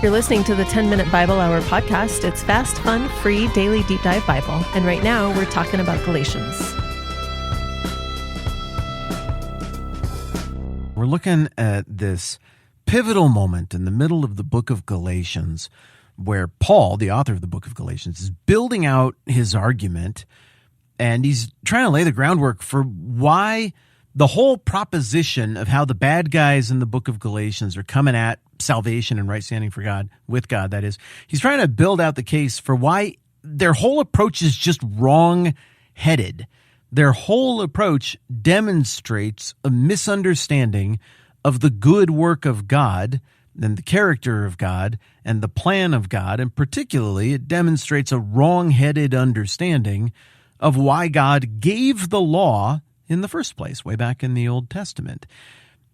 You're listening to the 10-Minute Bible Hour podcast. It's fast, fun, free, daily deep dive Bible. And right now, we're talking about Galatians. We're looking at this pivotal moment in the middle of the book of Galatians where Paul, the author of the book of Galatians, is building out his argument, and he's trying to lay the groundwork for why the whole proposition of how the bad guys in the book of Galatians are coming at salvation and right standing for God, with God, that is. He's trying to build out the case for why their whole approach is just wrong-headed. Their whole approach demonstrates a misunderstanding of the good work of God and the character of God and the plan of God, and particularly it demonstrates a wrong-headed understanding of why God gave the law in the first place, way back in the Old Testament.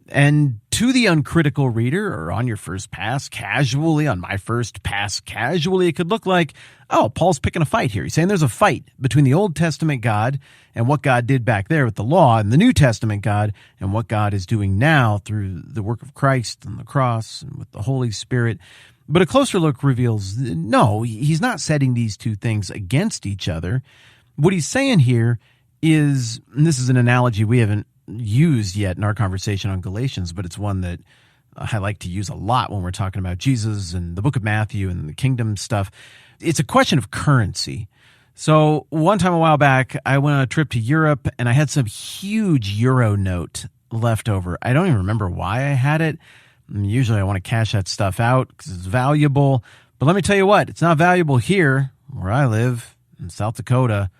And to the uncritical reader, or on your first pass, casually, on my first pass, casually, it could look like, oh, Paul's picking a fight here. He's saying there's a fight between the Old Testament God and what God did back there with the law, and the New Testament God and what God is doing now through the work of Christ and the cross and with the Holy Spirit. But a closer look reveals, no, he's not setting these two things against each other. What he's saying here is, and this is an analogy we haven't used yet in our conversation on Galatians, but it's one that I like to use a lot when we're talking about Jesus and the book of Matthew and the kingdom stuff. It's a question of currency. So one time a while back, I went on a trip to Europe and I had some huge euro note left over. I don't even remember why I had it. Usually I want to cash that stuff out because it's valuable. But let me tell you what, it's not valuable here where I live in South Dakota.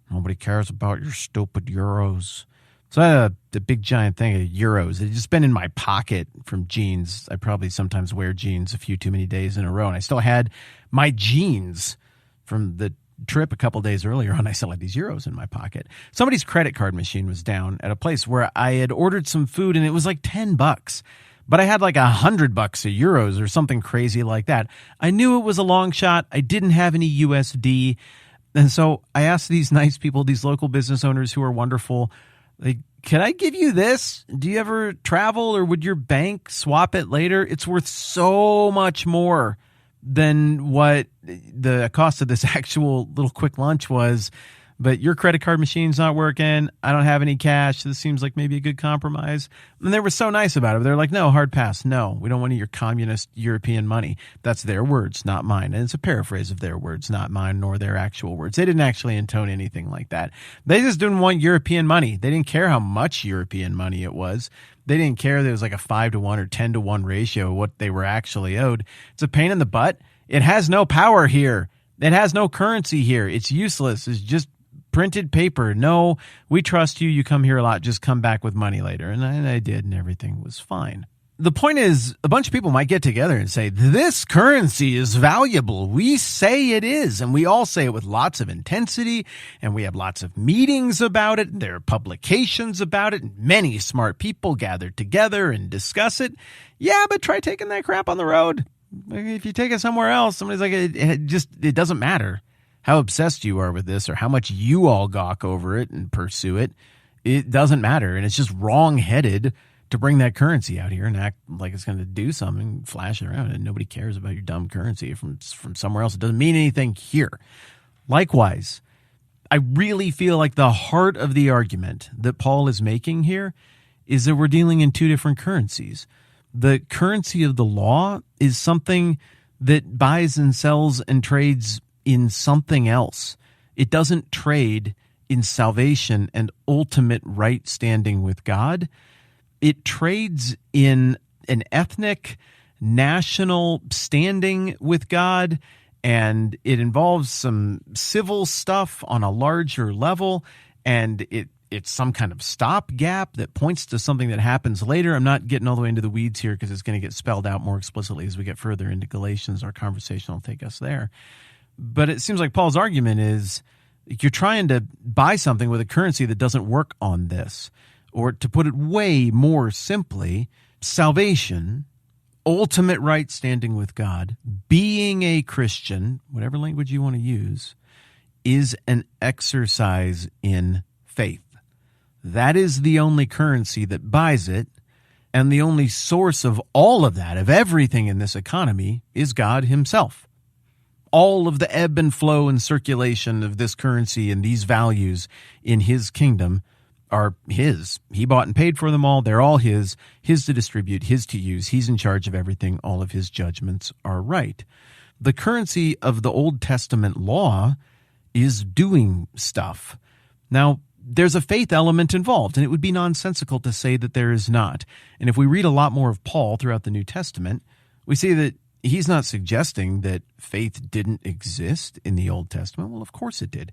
Nobody cares about your stupid euros. So I had a big giant thing of euros. It had just been in my pocket from jeans. I probably sometimes wear jeans a few too many days in a row. And I still had my jeans from the trip a couple days earlier, and I still had these euros in my pocket. Somebody's credit card machine was down at a place where I had ordered some food, and it was like $10. But I had like $100 of euros or something crazy like that. I knew it was a long shot. I didn't have any USD. And so I asked these nice people, these local business owners who are wonderful, like, can I give you this? Do you ever travel, or would your bank swap it later? It's worth so much more than what the cost of this actual little quick lunch was. But your credit card machine's not working. I don't have any cash. This seems like maybe a good compromise. And they were so nice about it. They're like, no, hard pass. No, we don't want your communist European money. That's their words, not mine. And it's a paraphrase of their words, not mine, nor their actual words. They didn't actually intone anything like that. They just didn't want European money. They didn't care how much European money it was. They didn't care that it was like a 5-to-1 or 10-to-1 ratio of what they were actually owed. It's a pain in the butt. It has no power here. It has no currency here. It's useless. It's just printed paper. No, we trust you. You come here a lot. Just come back with money later. And I did, and everything was fine. The point is, a bunch of people might get together and say, this currency is valuable. We say it is, and we all say it with lots of intensity, and we have lots of meetings about it. There are publications about it, and many smart people gather together and discuss it. Yeah, but try taking that crap on the road. If you take it somewhere else, somebody's like, it doesn't matter how obsessed you are with this or how much you all gawk over it and pursue it. It doesn't matter. And it's just wrong-headed to bring that currency out here and act like it's going to do something, flash it around, and nobody cares about your dumb currency from somewhere else. It doesn't mean anything here. Likewise, I really feel like the heart of the argument that Paul is making here is that we're dealing in two different currencies. The currency of the law is something that buys and sells and trades in something else. It doesn't trade in salvation and ultimate right standing with God. It trades in an ethnic, national standing with God, and it involves some civil stuff on a larger level, and it's some kind of stopgap that points to something that happens later. I'm not getting all the way into the weeds here because it's going to get spelled out more explicitly as we get further into Galatians. Our conversation will take us there. But it seems like Paul's argument is you're trying to buy something with a currency that doesn't work on this. Or to put it way more simply, salvation, ultimate right standing with God, being a Christian, whatever language you want to use, is an exercise in faith. That is the only currency that buys it, And the only source of all of that, of everything in this economy, is God himself. All of the ebb and flow and circulation of this currency and these values in his kingdom are his. He bought and paid for them all. They're all his to distribute, his to use. He's in charge of everything. All of his judgments are right. The currency of the Old Testament law is doing stuff. Now, there's a faith element involved, and it would be nonsensical to say that there is not. And if we read a lot more of Paul throughout the New Testament, we see that he's not suggesting that faith didn't exist in the Old Testament. Well, of course it did.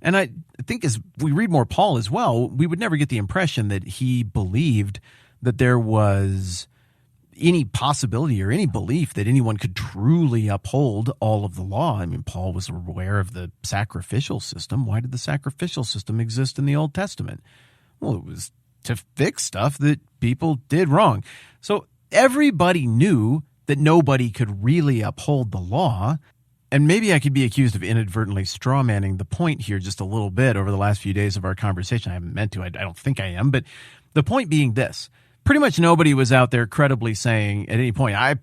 And I think as we read more Paul as well, we would never get the impression that he believed that there was any possibility or any belief that anyone could truly uphold all of the law. I mean, Paul was aware of the sacrificial system. Why did the sacrificial system exist in the Old Testament? Well, it was to fix stuff that people did wrong. So everybody knew that nobody could really uphold the law. And maybe I could be accused of inadvertently strawmanning the point here just a little bit over the last few days of our conversation. I haven't meant to. I don't think I am. But the point being this. Pretty much nobody was out there credibly saying at any point, I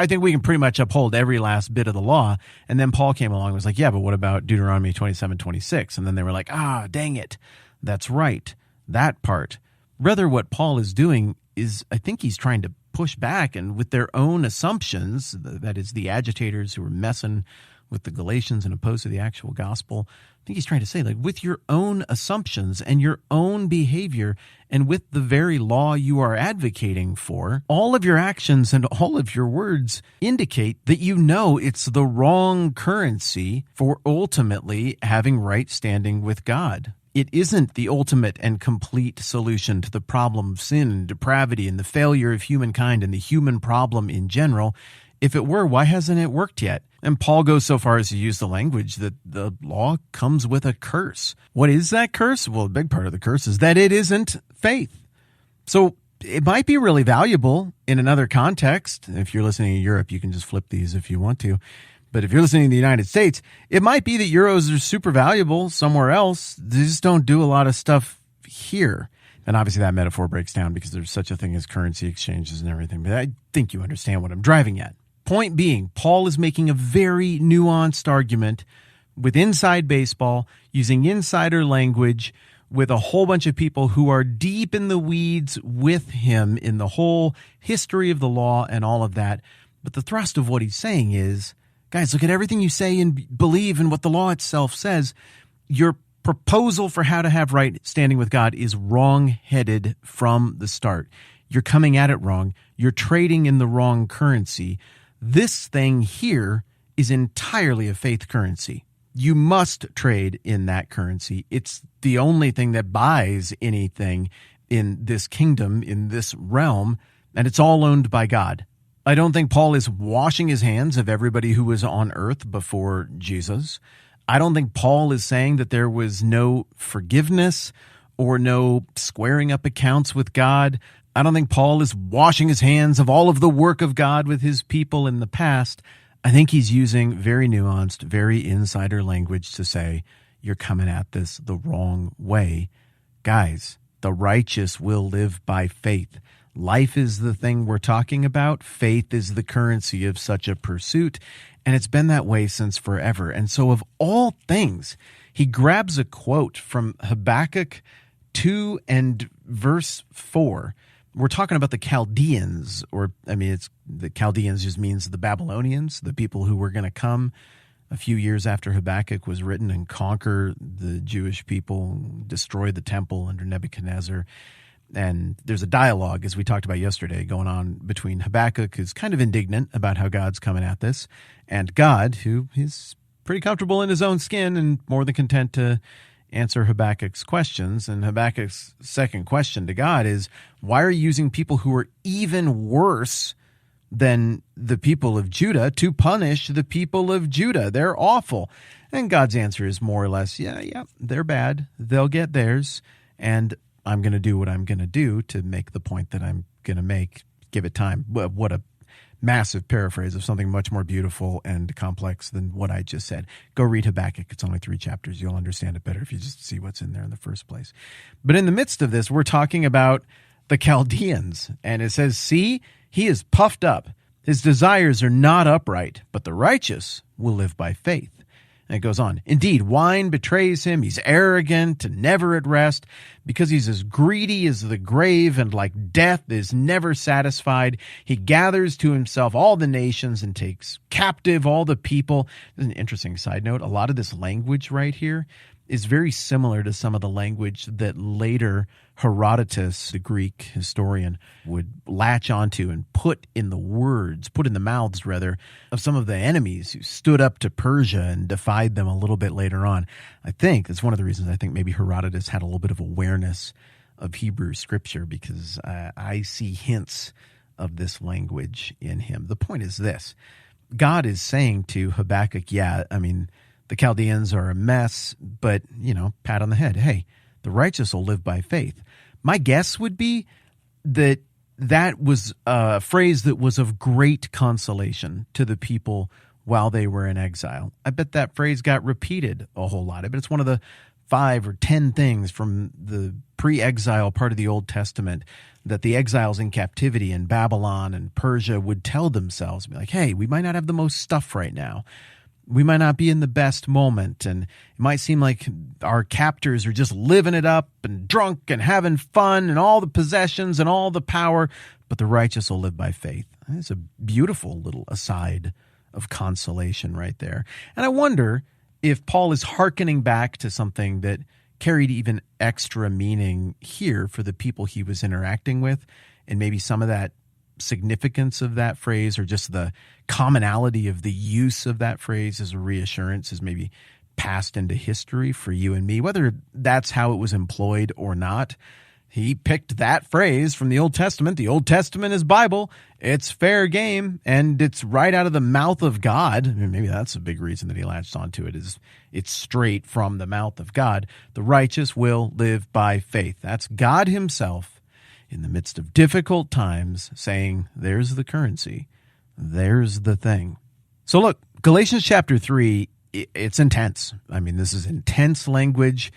think we can pretty much uphold every last bit of the law. And then Paul came along and was like, yeah, but what about Deuteronomy 27:26? And then they were like, dang it. That's right. That part. Rather, what Paul is doing is, I think he's trying to push back, and with their own assumptions, that is the agitators who were messing with the Galatians and opposed to the actual gospel. I think he's trying to say, like, with your own assumptions and your own behavior and with the very law you are advocating for, all of your actions and all of your words indicate that you know it's the wrong currency for ultimately having right standing with God. It isn't the ultimate and complete solution to the problem of sin and depravity and the failure of humankind and the human problem in general. If it were, why hasn't it worked yet? And Paul goes so far as to use the language that the law comes with a curse. What is that curse? Well, a big part of the curse is that it isn't faith. So it might be really valuable in another context. If you're listening in Europe, you can just flip these if you want to. But if you're listening in the United States, it might be that euros are super valuable somewhere else. They just don't do a lot of stuff here. And obviously that metaphor breaks down because there's such a thing as currency exchanges and everything. But I think you understand what I'm driving at. Point being, Paul is making a very nuanced argument with inside baseball, using insider language, with a whole bunch of people who are deep in the weeds with him in the whole history of the law and all of that. But the thrust of what he's saying is, guys, look at everything you say and believe in what the law itself says. Your proposal for how to have right standing with God is wrong-headed from the start. You're coming at it wrong. You're trading in the wrong currency. This thing here is entirely a faith currency. You must trade in that currency. It's the only thing that buys anything in this kingdom, in this realm, and it's all owned by God. I don't think Paul is washing his hands of everybody who was on earth before Jesus. I don't think Paul is saying that there was no forgiveness or no squaring up accounts with God. I don't think Paul is washing his hands of all of the work of God with his people in the past. I think he's using very nuanced, very insider language to say, you're coming at this the wrong way. Guys, the righteous will live by faith. Life is the thing we're talking about. Faith is the currency of such a pursuit, and it's been that way since forever. And so of all things, he grabs a quote from Habakkuk 2 and verse 4. We're talking about the Chaldeans, it's the Chaldeans just means the Babylonians, the people who were going to come a few years after Habakkuk was written and conquer the Jewish people, destroy the temple under Nebuchadnezzar. And there's a dialogue, as we talked about yesterday, going on between Habakkuk, who's kind of indignant about how God's coming at this, and God, who is pretty comfortable in his own skin and more than content to answer Habakkuk's questions. And Habakkuk's second question to God is, why are you using people who are even worse than the people of Judah to punish the people of Judah? They're awful. And God's answer is more or less, yeah, they're bad. They'll get theirs. And I'm going to do what I'm going to do to make the point that I'm going to make. Give it time. What a massive paraphrase of something much more beautiful and complex than what I just said. Go read Habakkuk. It's only 3 chapters. You'll understand it better if you just see what's in there in the first place. But in the midst of this, we're talking about the Chaldeans. And it says, see, he is puffed up. His desires are not upright, but the righteous will live by faith. And it goes on. Indeed, wine betrays him. He's arrogant and never at rest, because he's as greedy as the grave, and like death is never satisfied. He gathers to himself all the nations and takes captive all the people. There's an interesting side note. A lot of this language right here is very similar to some of the language that later Herodotus, the Greek historian, would latch onto and put in the mouths of some of the enemies who stood up to Persia and defied them a little bit later on. I think that's one of the reasons I think maybe Herodotus had a little bit of awareness of Hebrew scripture, because I see hints of this language in him. The point is this. God is saying to Habakkuk, the Chaldeans are a mess, but, pat on the head. Hey, the righteous will live by faith. My guess would be that was a phrase that was of great consolation to the people while they were in exile. I bet that phrase got repeated a whole lot. I bet it's one of the 5 or 10 things from the pre-exile part of the Old Testament that the exiles in captivity in Babylon and Persia would tell themselves, be like, hey, we might not have the most stuff right now. We might not be in the best moment, and it might seem like our captors are just living it up and drunk and having fun and all the possessions and all the power, but the righteous will live by faith. It's a beautiful little aside of consolation right there. And I wonder if Paul is hearkening back to something that carried even extra meaning here for the people he was interacting with, and maybe some of that significance of that phrase, or just the commonality of the use of that phrase as a reassurance, is maybe passed into history for you and me, whether that's how it was employed or not. He picked that phrase from the Old Testament. The Old Testament is Bible. It's fair game, and it's right out of the mouth of God. Maybe that's a big reason that he latched onto it, is it's straight from the mouth of God. The righteous will live by faith. That's God himself in the midst of difficult times saying, there's the currency. There's the thing. So look, Galatians chapter 3, it's intense. This is intense language.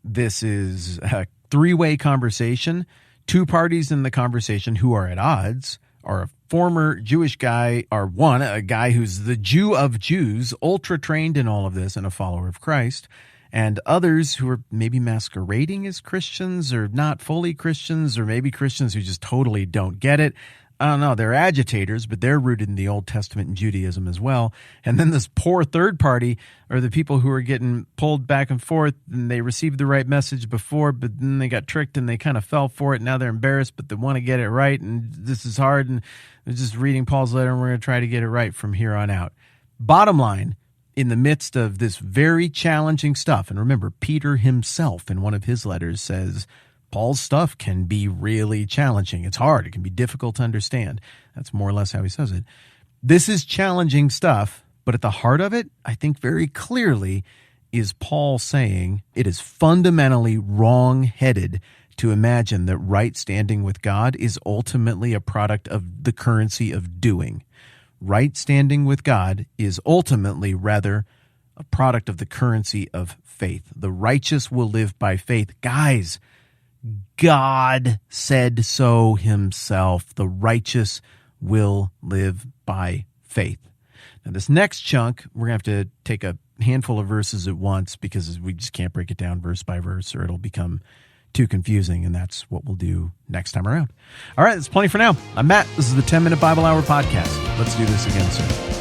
This is a 3-way conversation. 2 parties in the conversation who are at odds are a former Jewish guy, a guy who's the Jew of Jews, ultra trained in all of this and a follower of Christ, and others who are maybe masquerading as Christians or not fully Christians, or maybe Christians who just totally don't get it. I don't know. They're agitators, but they're rooted in the Old Testament and Judaism as well. And then this poor third party are the people who are getting pulled back and forth, and they received the right message before, but then they got tricked and they kind of fell for it. Now they're embarrassed, but they want to get it right. And this is hard. And they're just reading Paul's letter, and we're going to try to get it right from here on out. Bottom line, in the midst of this very challenging stuff, and remember, Peter himself in one of his letters says, Paul's stuff can be really challenging. It's hard. It can be difficult to understand. That's more or less how he says it. This is challenging stuff, but at the heart of it, I think very clearly, is Paul saying it is fundamentally wrong-headed to imagine that right standing with God is ultimately a product of the currency of doing. Right standing with God is ultimately rather a product of the currency of faith. The righteous will live by faith. Guys, God said so himself. The righteous will live by faith. Now, this next chunk, we're going to have to take a handful of verses at once, because we just can't break it down verse by verse, or it'll become too confusing, and that's what we'll do next time around. All right, that's plenty for now. I'm Matt. This is the 10-Minute Bible Hour Podcast. Let's do this again soon.